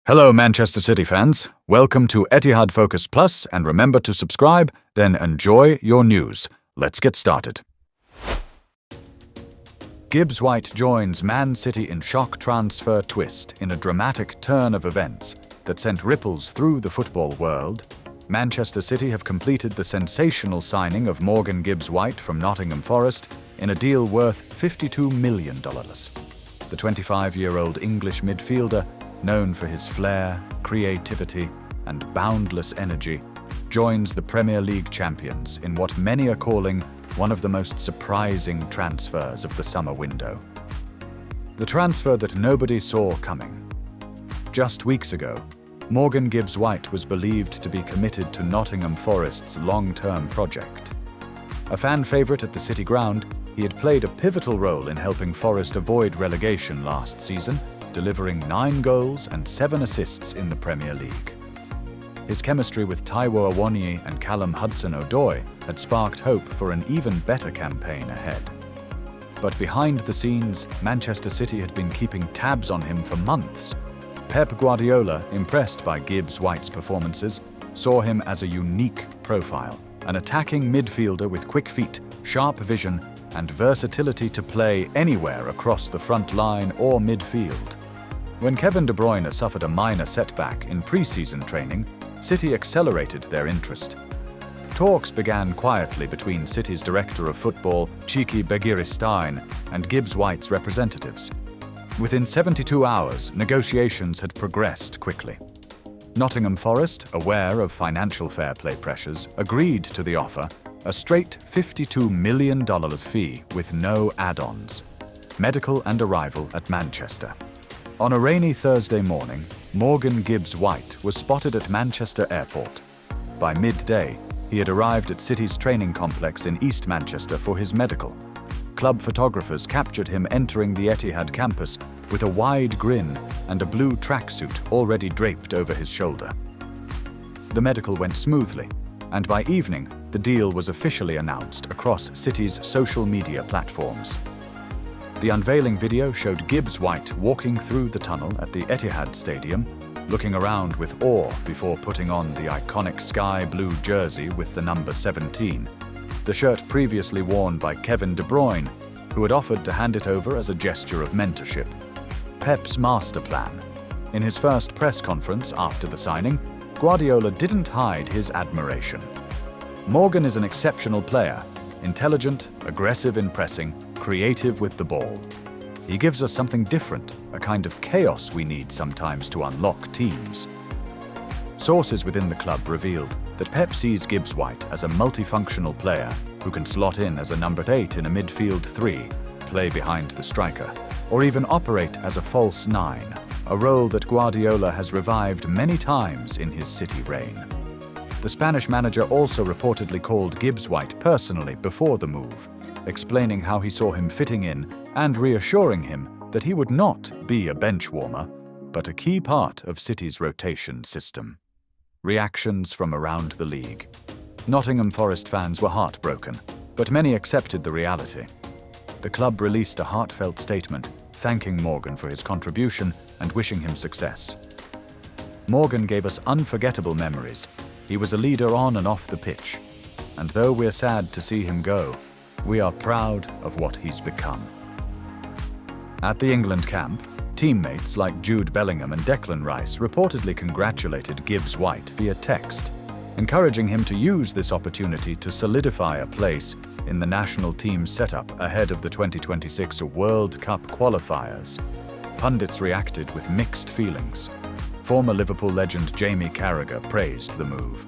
Hello, Manchester City fans. Welcome to Etihad Focus Plus, and remember to subscribe, then enjoy your news. Let's get started. Gibbs White joins Man City in shock transfer twist in a dramatic turn of events that sent ripples through the football world. Manchester City have completed the sensational signing of Morgan Gibbs White from Nottingham Forest in a deal worth $52 million. The 25-year-old English midfielder, known for his flair, creativity, and boundless energy, joins the Premier League champions in what many are calling one of the most surprising transfers of the summer window. The transfer that nobody saw coming. Just weeks ago, Morgan Gibbs White was believed to be committed to Nottingham Forest's long-term project. A fan favourite at the City ground, he had played a pivotal role in helping Forest avoid relegation last season, delivering 9 goals and 7 assists in the Premier League. His chemistry with Taiwo Awoniyi and Callum Hudson-Odoi had sparked hope for an even better campaign ahead. But behind the scenes, Manchester City had been keeping tabs on him for months. Pep Guardiola, impressed by Gibbs White's performances, saw him as a unique profile, an attacking midfielder with quick feet, sharp vision, and versatility to play anywhere across the front line or midfield. When Kevin De Bruyne suffered a minor setback in pre-season training, City accelerated their interest. Talks began quietly between City's director of football, Chiki Begiristain, and Gibbs White's representatives. Within 72 hours, negotiations had progressed quickly. Nottingham Forest, aware of financial fair play pressures, agreed to the offer, a straight $52 million fee with no add-ons. Medical and arrival at Manchester. On a rainy Thursday morning, Morgan Gibbs White was spotted at Manchester Airport. By midday, he had arrived at City's training complex in East Manchester for his medical. Club photographers captured him entering the Etihad campus with a wide grin and a blue tracksuit already draped over his shoulder. The medical went smoothly, and by evening, the deal was officially announced across City's social media platforms. The unveiling video showed Gibbs White walking through the tunnel at the Etihad Stadium, looking around with awe before putting on the iconic sky blue jersey with the number 17, the shirt previously worn by Kevin De Bruyne, who had offered to hand it over as a gesture of mentorship. Pep's master plan. In his first press conference after the signing, Guardiola didn't hide his admiration. Morgan is an exceptional player, intelligent, aggressive in pressing, creative with the ball. He gives us something different, a kind of chaos we need sometimes to unlock teams. Sources within the club revealed that Pep sees Gibbs White as a multifunctional player who can slot in as a number 8 in a midfield 3, play behind the striker, or even operate as a false 9, a role that Guardiola has revived many times in his City reign. The Spanish manager also reportedly called Gibbs White personally before the move, explaining how he saw him fitting in and reassuring him that he would not be a bench warmer, but a key part of City's rotation system. Reactions from around the league. Nottingham Forest fans were heartbroken, but many accepted the reality. The club released a heartfelt statement thanking Morgan for his contribution and wishing him success. Morgan gave us unforgettable memories. He was a leader on and off the pitch. And though we're sad to see him go, we are proud of what he's become. At the England camp, teammates like Jude Bellingham and Declan Rice reportedly congratulated Gibbs White via text, encouraging him to use this opportunity to solidify a place in the national team setup ahead of the 2026 World Cup qualifiers. Pundits reacted with mixed feelings. Former Liverpool legend Jamie Carragher praised the move.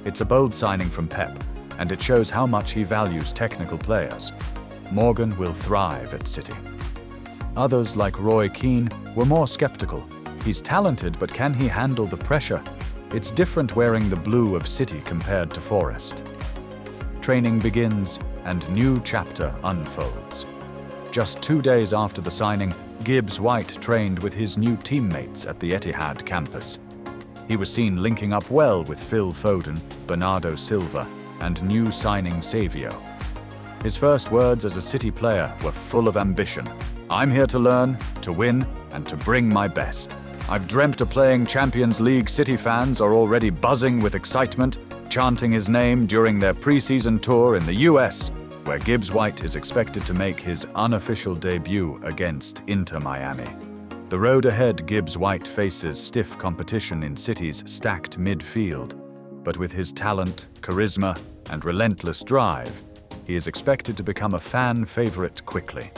It's a bold signing from Pep, and it shows how much he values technical players. Morgan will thrive at City. Others, like Roy Keane, were more skeptical. He's talented, but can he handle the pressure? It's different wearing the blue of City compared to Forest. Training begins, and new chapter unfolds. Just 2 days after the signing, Gibbs White trained with his new teammates at the Etihad campus. He was seen linking up well with Phil Foden, Bernardo Silva, and new signing Savio. His first words as a City player were full of ambition. "I'm here to learn, to win, and to bring my best. I've dreamt of playing Champions League. City fans are already buzzing with excitement, chanting his name during their pre-season tour in the US, where Gibbs White is expected to make his unofficial debut against Inter Miami. The road ahead, Gibbs White faces stiff competition in City's stacked midfield, but with his talent, charisma, and relentless drive, he is expected to become a fan favorite quickly.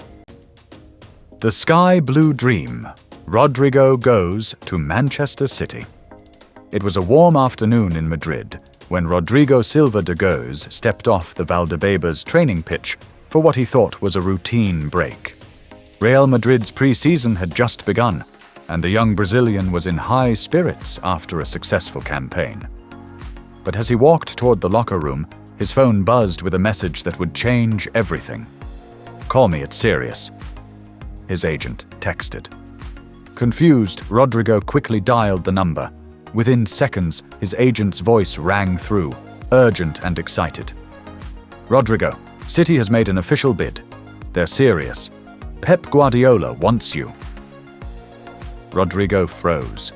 The Sky Blue Dream. Rodrigo goes to Manchester City. It was a warm afternoon in Madrid when Rodrigo Silva de Goes stepped off the Valdebebas training pitch for what he thought was a routine break. Real Madrid's pre-season had just begun, and the young Brazilian was in high spirits after a successful campaign. But as he walked toward the locker room, his phone buzzed with a message that would change everything. "Call me, it's serious," his agent texted. Confused, Rodrigo quickly dialed the number. Within seconds, his agent's voice rang through, urgent and excited. "Rodrigo, City has made an official bid. They're serious. Pep Guardiola wants you." Rodrigo froze.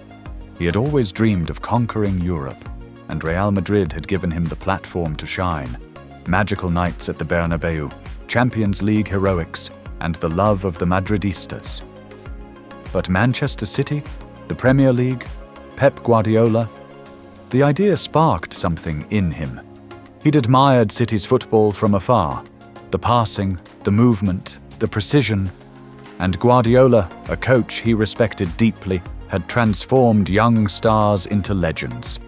He had always dreamed of conquering Europe, and Real Madrid had given him the platform to shine. Magical nights at the Bernabeu, Champions League heroics, and the love of the Madridistas. But Manchester City, the Premier League, Pep Guardiola, the idea sparked something in him. He'd admired City's football from afar, the passing, the movement, the precision, and Guardiola, a coach he respected deeply, had transformed young stars into legends.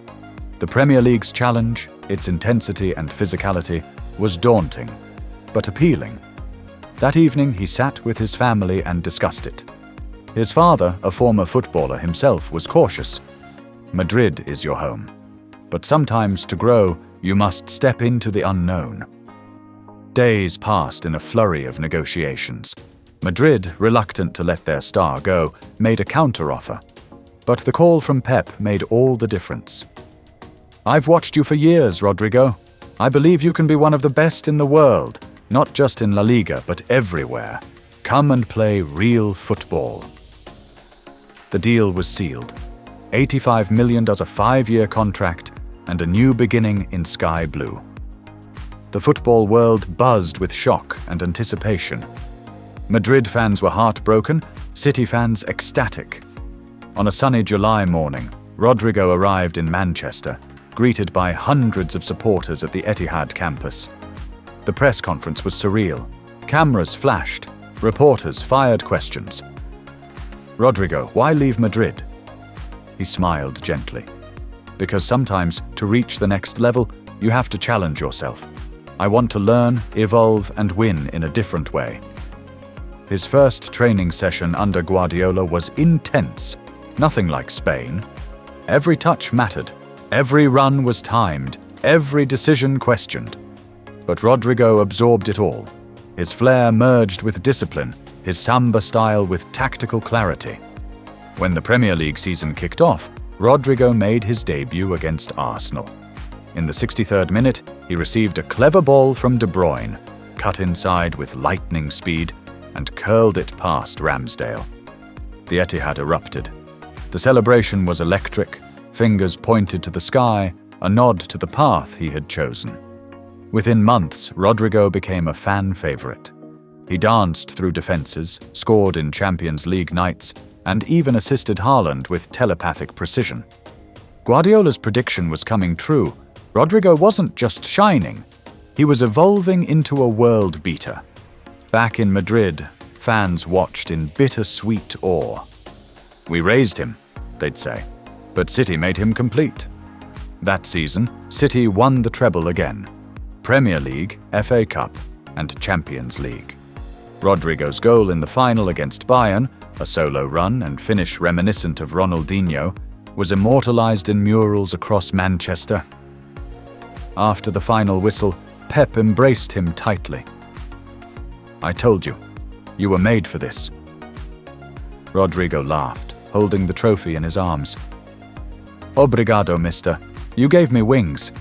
The Premier League's challenge, its intensity and physicality, was daunting, but appealing. That evening he sat with his family and discussed it. His father, a former footballer himself, was cautious. "Madrid is your home, but sometimes to grow, you must step into the unknown." Days passed in a flurry of negotiations. Madrid, reluctant to let their star go, made a counteroffer. But the call from Pep made all the difference. "I've watched you for years, Rodrigo. I believe you can be one of the best in the world, not just in La Liga, but everywhere. Come and play real football." The deal was sealed. $85 million, a 5-year contract, and a new beginning in Sky Blue. The football world buzzed with shock and anticipation. Madrid fans were heartbroken, City fans ecstatic. On a sunny July morning, Rodrigo arrived in Manchester, greeted by hundreds of supporters at the Etihad campus. The press conference was surreal. Cameras flashed. Reporters fired questions. "Rodrigo, why leave Madrid?" He smiled gently. "Because sometimes, to reach the next level, you have to challenge yourself. I want to learn, evolve, and win in a different way." His first training session under Guardiola was intense, nothing like Spain. Every touch mattered, every run was timed, every decision questioned. But Rodrigo absorbed it all. His flair merged with discipline, his samba style with tactical clarity. When the Premier League season kicked off, Rodrigo made his debut against Arsenal. In the 63rd minute, he received a clever ball from De Bruyne, cut inside with lightning speed, and curled it past Ramsdale. The Etihad erupted. The celebration was electric, fingers pointed to the sky, a nod to the path he had chosen. Within months, Rodrigo became a fan favorite. He danced through defenses, scored in Champions League nights, and even assisted Haaland with telepathic precision. Guardiola's prediction was coming true. Rodrigo wasn't just shining, he was evolving into a world beater. Back in Madrid, fans watched in bittersweet awe. "We raised him," they'd say, but City made him complete. That season, City won the treble again: Premier League, FA Cup, and Champions League. Rodrigo's goal in the final against Bayern, a solo run and finish reminiscent of Ronaldinho, was immortalized in murals across Manchester. After the final whistle, Pep embraced him tightly. "I told you, you were made for this." Rodrigo laughed, holding the trophy in his arms. "Obrigado, mister. You gave me wings.